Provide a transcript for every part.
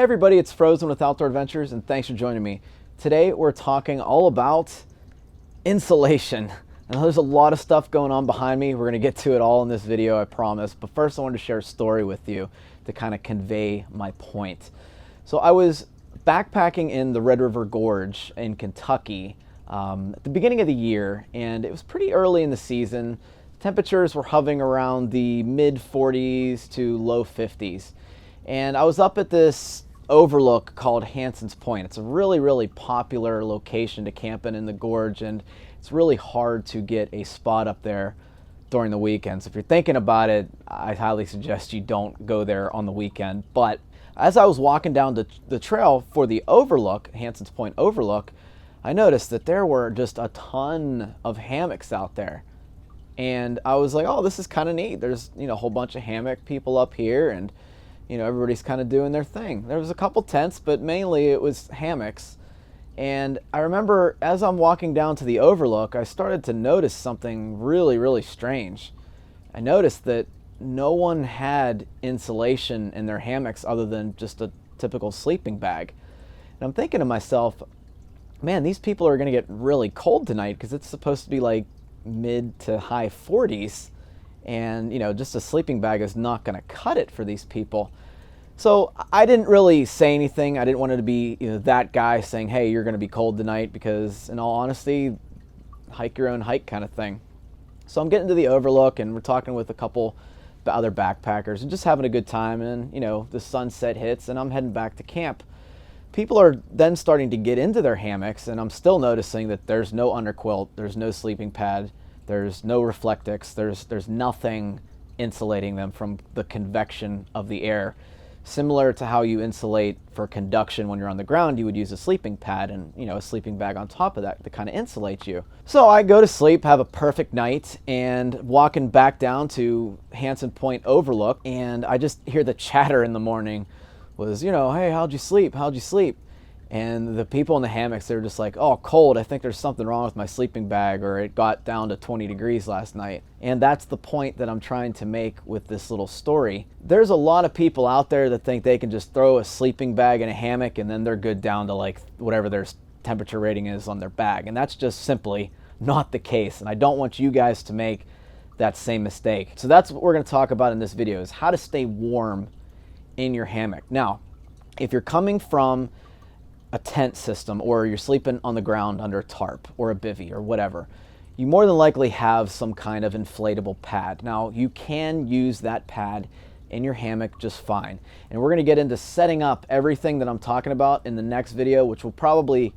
everybody, it's Frozen with Outdoor Adventures, and thanks for joining me. Today we're talking all about insulation. Now there's a lot of stuff going on behind me. We're going to get to it all in this video, I promise. But first I wanted to share a story with you to kind of convey my point. So I was backpacking in the Red River Gorge in Kentucky at the beginning of the year, and it was pretty early in the season. Temperatures were hovering around the mid 40s to low 50s. And I was up at this overlook called Hanson's Point. It's a really popular location to camp in the gorge, and it's really hard to get a spot up there during the weekends. If you're thinking about it, I highly suggest you don't go there on the weekend. But as I was walking down the trail for the overlook, Hanson's Point overlook, I noticed that there were just a ton of hammocks out there. And I was like, oh, this is kind of neat. There's, a whole bunch of hammock people up here, and everybody's kind of doing their thing. There was a couple tents, but mainly it was hammocks. And I remember as I'm walking down to the overlook, I started to notice something really strange. I noticed that no one had insulation in their hammocks other than just a typical sleeping bag. And I'm thinking to myself, man, these people are going to get really cold tonight because it's supposed to be like mid to high 40s. And, just a sleeping bag is not going to cut it for these people. So I didn't really say anything. I didn't want it to be that guy saying, hey, you're going to be cold tonight, because in all honesty, hike your own hike kind of thing. So I'm getting to the overlook, and we're talking with a couple other backpackers and just having a good time. And, the sunset hits, and I'm heading back to camp. People are then starting to get into their hammocks, and I'm still noticing that there's no underquilt, there's no sleeping pad, there's no reflectix, there's nothing insulating them from the convection of the air. Similar to how you insulate for conduction when you're on the ground, you would use a sleeping pad and a sleeping bag on top of that to kind of insulate you. So I go to sleep, have a perfect night, and walking back down to Hanson Point Overlook, and I just hear the chatter in the morning was, hey, how'd you sleep? How'd you sleep? And the people in the hammocks, they were just like, oh, cold. I think there's something wrong with my sleeping bag, or it got down to 20 degrees last night. And that's the point that I'm trying to make with this little story. There's a lot of people out there that think they can just throw a sleeping bag in a hammock and then they're good down to like whatever their temperature rating is on their bag. And that's just simply not the case. And I don't want you guys to make that same mistake. So that's what we're going to talk about in this video, is how to stay warm in your hammock. Now, if you're coming from a tent system, or you're sleeping on the ground under a tarp or a bivvy or whatever, you more than likely have some kind of inflatable pad. Now, you can use that pad in your hammock just fine. And we're going to get into setting up everything that I'm talking about in the next video, which will probably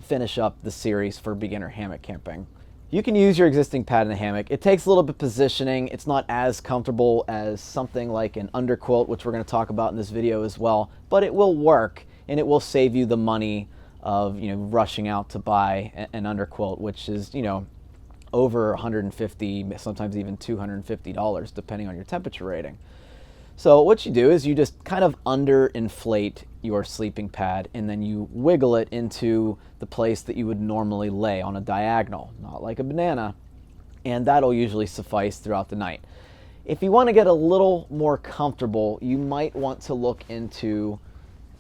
finish up the series for beginner hammock camping. You can use your existing pad in the hammock. It takes a little bit of positioning. It's not as comfortable as something like an underquilt, which we're going to talk about in this video as well, but it will work. And it will save you the money of rushing out to buy an underquilt, which is over $150, sometimes even $250, depending on your temperature rating. So what you do is you just kind of underinflate your sleeping pad, and then you wiggle it into the place that you would normally lay on a diagonal, not like a banana, and that'll usually suffice throughout the night. If you want to get a little more comfortable, you might want to look into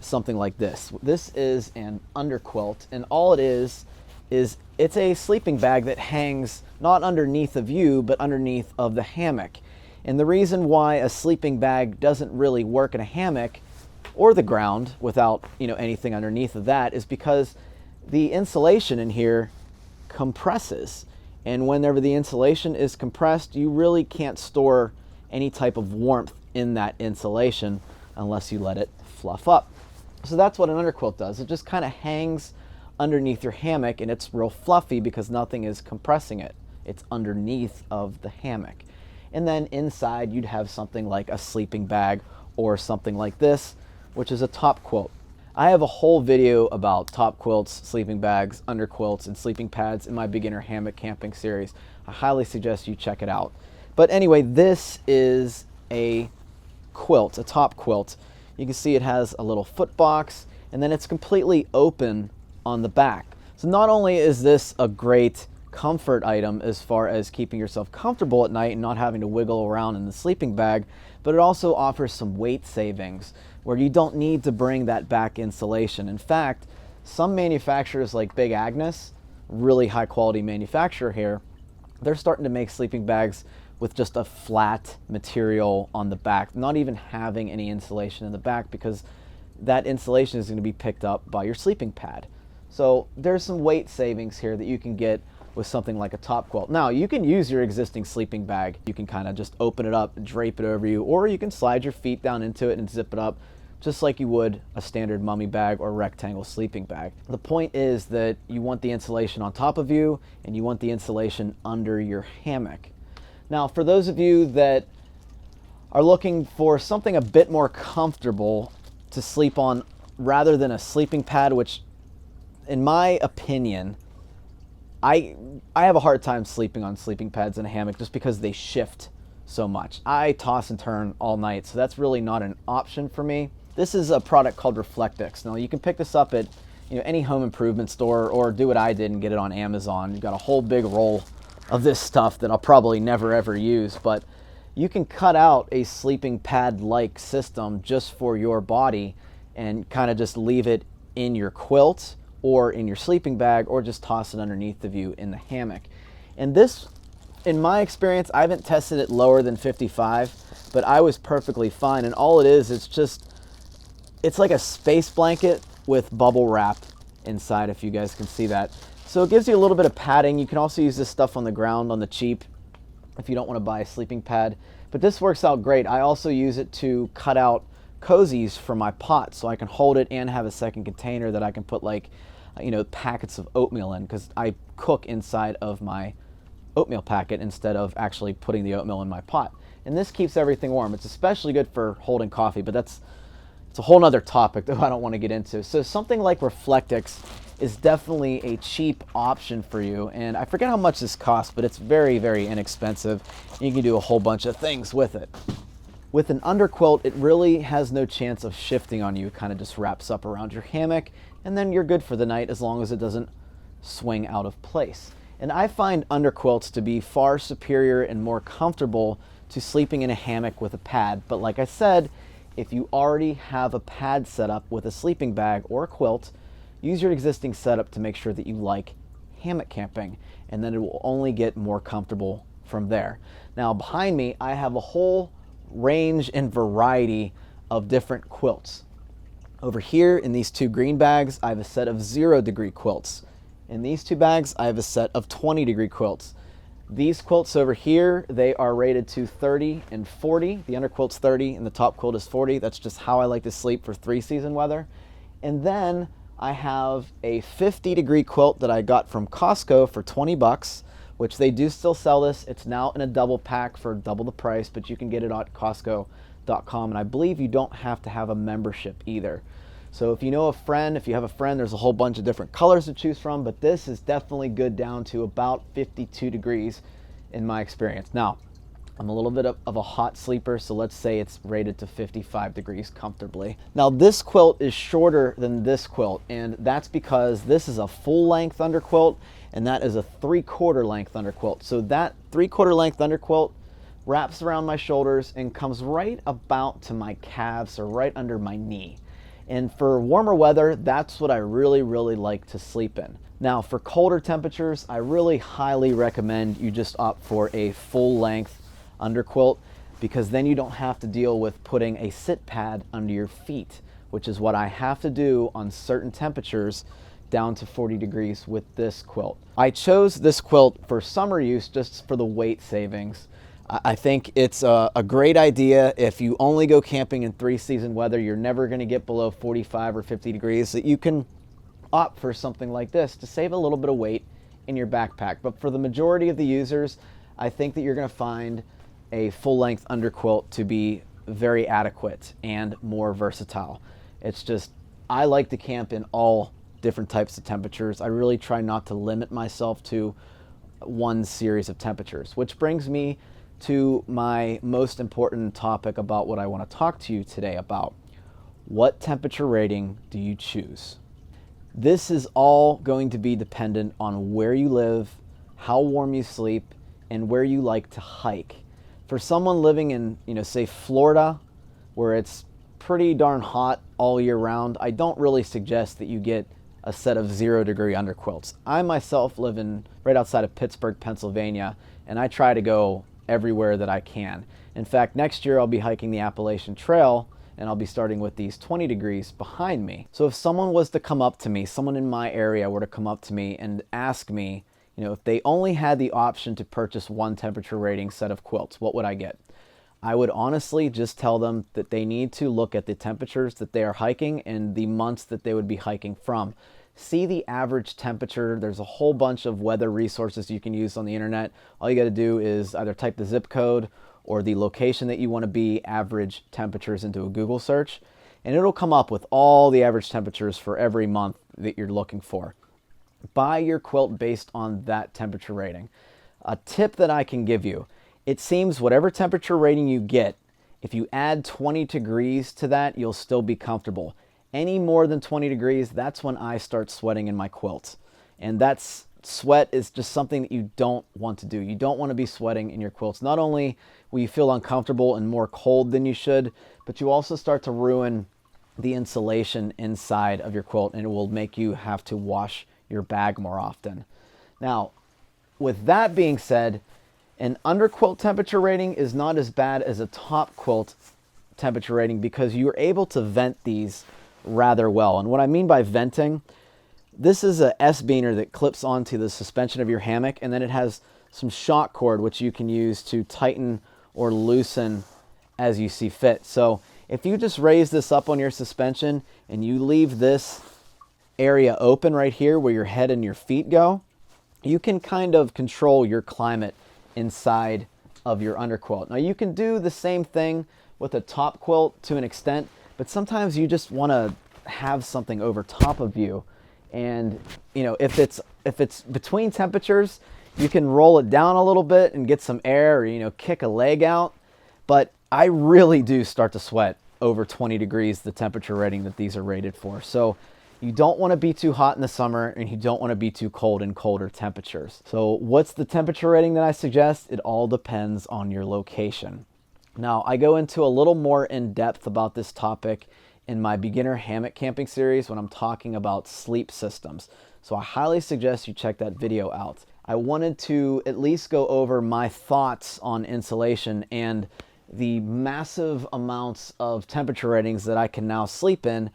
something like this. This is an underquilt, and all it is it's a sleeping bag that hangs not underneath of you, but underneath of the hammock. And the reason why a sleeping bag doesn't really work in a hammock or the ground without anything underneath of that is because the insulation in here compresses. And whenever the insulation is compressed, you really can't store any type of warmth in that insulation unless you let it fluff up. So that's what an underquilt does. It just kind of hangs underneath your hammock, and it's real fluffy because nothing is compressing it. It's underneath of the hammock. And then inside you'd have something like a sleeping bag or something like this, which is a top quilt. I have a whole video about top quilts, sleeping bags, underquilts, and sleeping pads in my beginner hammock camping series. I highly suggest you check it out. But anyway, this is a quilt, a top quilt. You can see it has a little foot box, and then it's completely open on the back. So not only is this a great comfort item as far as keeping yourself comfortable at night and not having to wiggle around in the sleeping bag, but it also offers some weight savings, where you don't need to bring that back insulation. In fact, some manufacturers like Big Agnes, really high quality manufacturer here, they're starting to make sleeping bags with just a flat material on the back, not even having any insulation in the back, because that insulation is going to be picked up by your sleeping pad. So there's some weight savings here that you can get with something like a top quilt. Now, you can use your existing sleeping bag. You can kind of just open it up and drape it over you, or you can slide your feet down into it and zip it up, just like you would a standard mummy bag or rectangle sleeping bag. The point is that you want the insulation on top of you, and you want the insulation under your hammock. Now, for those of you that are looking for something a bit more comfortable to sleep on rather than a sleeping pad, which in my opinion, I have a hard time sleeping on sleeping pads in a hammock just because they shift so much. I toss and turn all night, so that's really not an option for me. This is a product called Reflectix. Now, you can pick this up at any home improvement store, or do what I did and get it on Amazon. You've got a whole big roll of this stuff that I'll probably never ever use, but you can cut out a sleeping pad-like system just for your body and kind of just leave it in your quilt or in your sleeping bag, or just toss it underneath of you in the hammock. And this, in my experience, I haven't tested it lower than 55, but I was perfectly fine. And all it is, it's like a space blanket with bubble wrap inside, if you guys can see that. So it gives you a little bit of padding. You can also use this stuff on the ground on the cheap if you don't want to buy a sleeping pad, but this works out great. I also use it to cut out cozies for my pot, so I can hold it and have a second container that I can put packets of oatmeal in, because I cook inside of my oatmeal packet instead of actually putting the oatmeal in my pot. And this keeps everything warm. It's especially good for holding coffee, but it's a whole nother topic that I don't want to get into. So something like Reflectix is definitely a cheap option for you, and I forget how much this costs, but it's very, very inexpensive. You can do a whole bunch of things with it. With an underquilt, it really has no chance of shifting on you. It kind of just wraps up around your hammock, and then you're good for the night as long as it doesn't swing out of place. And I find underquilts to be far superior and more comfortable to sleeping in a hammock with a pad. But like I said, if you already have a pad set up with a sleeping bag or a quilt, use your existing setup to make sure that you like hammock camping, and then it will only get more comfortable from there. Now, behind me, I have a whole range and variety of different quilts. Over here in these two green bags, I have a set of 0-degree quilts. In these two bags, I have a set of 20-degree quilts. These quilts over here, they are rated to 30 and 40. The underquilt's 30 and the top quilt is 40. That's just how I like to sleep for 3-season weather. And then I have a 50-degree quilt that I got from Costco for 20 bucks, which they do still sell this. It's now in a double pack for double the price, but you can get it at Costco.com. And I believe you don't have to have a membership either. So if you have a friend, there's a whole bunch of different colors to choose from, but this is definitely good down to about 52 degrees in my experience. Now, I'm a little bit of a hot sleeper, so let's say it's rated to 55 degrees comfortably. Now, this quilt is shorter than this quilt, and that's because this is a full-length underquilt, and that is a 3/4 length underquilt. So that 3/4 length underquilt wraps around my shoulders and comes right about to my calves, or right under my knee. And for warmer weather, that's what I really, really like to sleep in. Now, for colder temperatures, I really highly recommend you just opt for a full-length underquilt, because then you don't have to deal with putting a sit pad under your feet, which is what I have to do on certain temperatures down to 40 degrees with this quilt. I chose this quilt for summer use just for the weight savings. I think it's a great idea if you only go camping in 3-season weather. You're never going to get below 45 or 50 degrees, that you can opt for something like this to save a little bit of weight in your backpack. But for the majority of the users, I think that you're going to find a full-length underquilt to be very adequate and more versatile. It's just, I like to camp in all different types of temperatures. I really try not to limit myself to one series of temperatures, which brings me to my most important topic about what I want to talk to you today about. What temperature rating do you choose? This is all going to be dependent on where you live, how warm you sleep, and where you like to hike. For someone living in, say Florida, where it's pretty darn hot all year round, I don't really suggest that you get a set of 0-degree underquilts. I myself live right outside of Pittsburgh, Pennsylvania, and I try to go everywhere that I can. In fact, next year I'll be hiking the Appalachian Trail, and I'll be starting with these 20 degrees behind me. So if someone was to come up to me, someone in my area were to come up to me and ask me, if they only had the option to purchase one temperature rating set of quilts, what would I get? I would honestly just tell them that they need to look at the temperatures that they are hiking and the months that they would be hiking from. See the average temperature. There's a whole bunch of weather resources you can use on the internet. All you got to do is either type the zip code or the location that you want to be, average temperatures, into a Google search, and it'll come up with all the average temperatures for every month that you're looking for. Buy your quilt based on that temperature rating. A tip that I can give you, it seems whatever temperature rating you get, if you add 20 degrees to that, you'll still be comfortable. Any more than 20 degrees, that's when I start sweating in my quilts. And sweat is just something that you don't want to do. You don't want to be sweating in your quilts. Not only will you feel uncomfortable and more cold than you should, but you also start to ruin the insulation inside of your quilt, and it will make you have to wash your bag more often. Now, with that being said, an underquilt temperature rating is not as bad as a top quilt temperature rating because you're able to vent these rather well. And what I mean by venting, this is a S-beaner that clips onto the suspension of your hammock, and then it has some shock cord which you can use to tighten or loosen as you see fit. So if you just raise this up on your suspension and you leave this area open right here where your head and your feet go, you can kind of control your climate inside of your underquilt. Now you can do the same thing with a top quilt to an extent, but sometimes you just want to have something over top of you. And if it's between temperatures, you can roll it down a little bit and get some air, or kick a leg out. But I really do start to sweat over 20 degrees, the temperature rating that these are rated for. So you don't want to be too hot in the summer, and you don't want to be too cold in colder temperatures. So what's the temperature rating that I suggest? It all depends on your location. Now, I go into a little more in depth about this topic in my beginner hammock camping series when I'm talking about sleep systems. So I highly suggest you check that video out. I wanted to at least go over my thoughts on insulation and the massive amounts of temperature ratings that I can now sleep in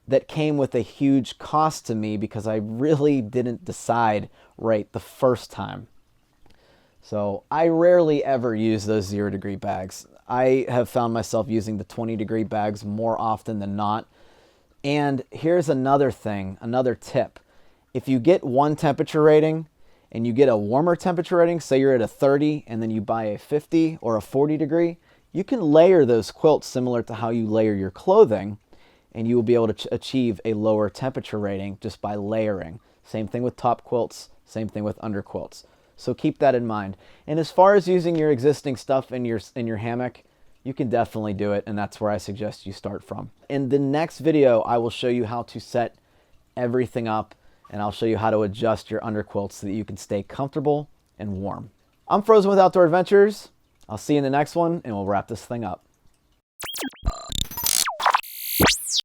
that came with a huge cost to me because I really didn't decide right the first time. So I rarely ever use those 0-degree bags. I have found myself using the 20-degree bags more often than not. And here's another thing, another tip. If you get one temperature rating and you get a warmer temperature rating, say you're at a 30 and then you buy a 50 or a 40 degree, you can layer those quilts similar to how you layer your clothing, and you will be able to achieve a lower temperature rating just by layering. Same thing with top quilts, same thing with underquilts. So keep that in mind. And as far as using your existing stuff in your hammock, you can definitely do it, and that's where I suggest you start from. In the next video, I will show you how to set everything up, and I'll show you how to adjust your underquilts so that you can stay comfortable and warm. I'm Frozen with Outdoor Adventures. I'll see you in the next one, and we'll wrap this thing up.